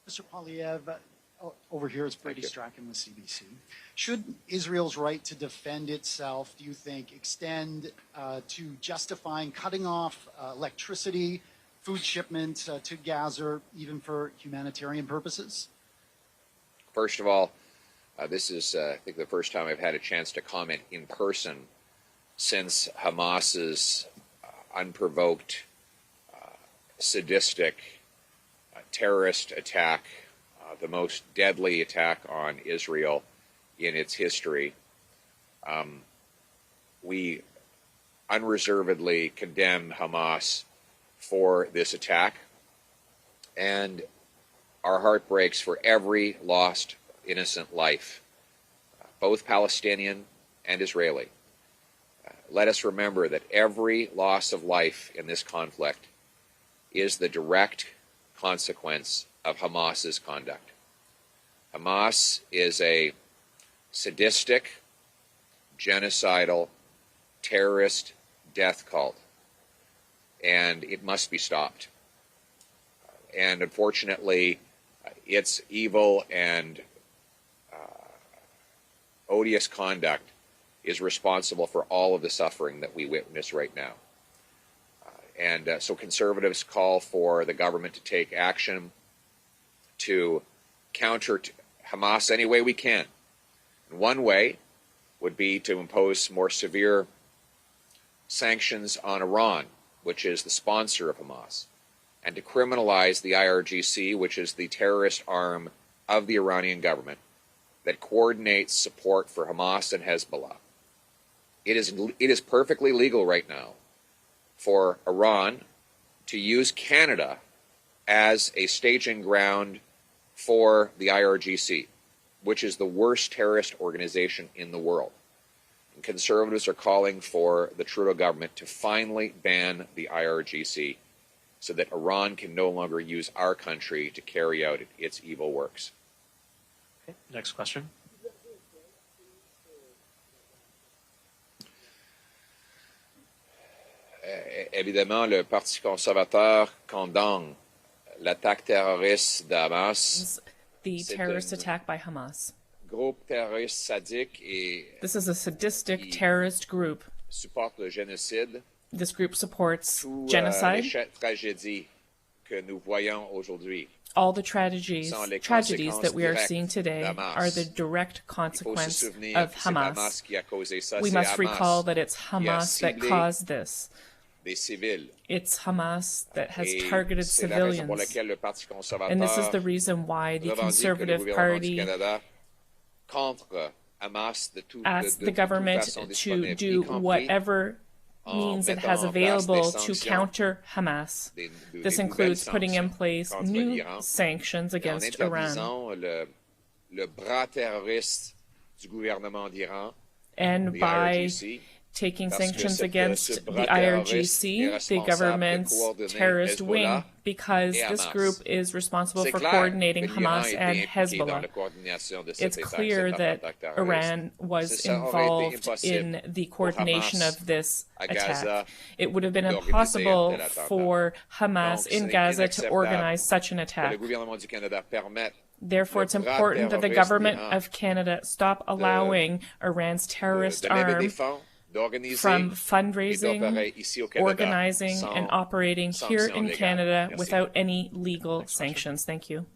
Mr. Poilievre, over here is Brady Strachan with CBC. Should Israel's right to defend itself, do you think, extend to justifying cutting off electricity, food shipments to Gaza, even for humanitarian purposes? First of all, this is, I think, the first time I've had a chance to comment in person since Hamas's unprovoked, sadistic, terrorist attack, the most deadly attack on Israel in its history. We unreservedly condemn Hamas for this attack, and our heart breaks for every lost innocent life, both Palestinian and Israeli. Let us remember that every loss of life in this conflict is the direct consequence of Hamas's conduct. Hamas is a sadistic, genocidal, terrorist death cult, and it must be stopped. And unfortunately, its evil and odious conduct is responsible for all of the suffering that we witness right now. So conservatives call for the government to take action to counter Hamas any way we can. And one way would be to impose more severe sanctions on Iran, which is the sponsor of Hamas, and to criminalize the IRGC, which is the terrorist arm of the Iranian government that coordinates support for Hamas and Hezbollah. It is perfectly legal right now for Iran to use Canada as a staging ground for the IRGC, which is the worst terrorist organization in the world. And conservatives are calling for the Trudeau government to finally ban the IRGC so that Iran can no longer use our country to carry out its evil works. Okay, next question. Évidemment, le Parti conservateur condamne l'attaque terroriste de Hamas. The terrorist attack by Hamas. Groupe terroriste sadique et this is a sadistic terrorist group. Supporte le génocide. This group supports genocide. Les tragédies que nous voyons aujourd'hui. All the tragedies that we are seeing today are the direct consequence of Hamas. We must recall that it's Hamas that caused this. It's Hamas that has targeted civilians. And this is the reason why the Conservative Party asked the government to do whatever means it has available to counter Hamas. This includes putting in place new sanctions against Iran. And by taking sanctions against the IRGC, the government's terrorist wing, because this group is responsible for coordinating Hamas and Hezbollah. It's clear that Iran was involved in the coordination of this attack. It would have been impossible for Hamas in Gaza to organize such an attack. Therefore, it's important that the government of Canada stop allowing Iran's terrorist arm from fundraising, organizing, and operating here in Canada without any legal sanctions. Thank you.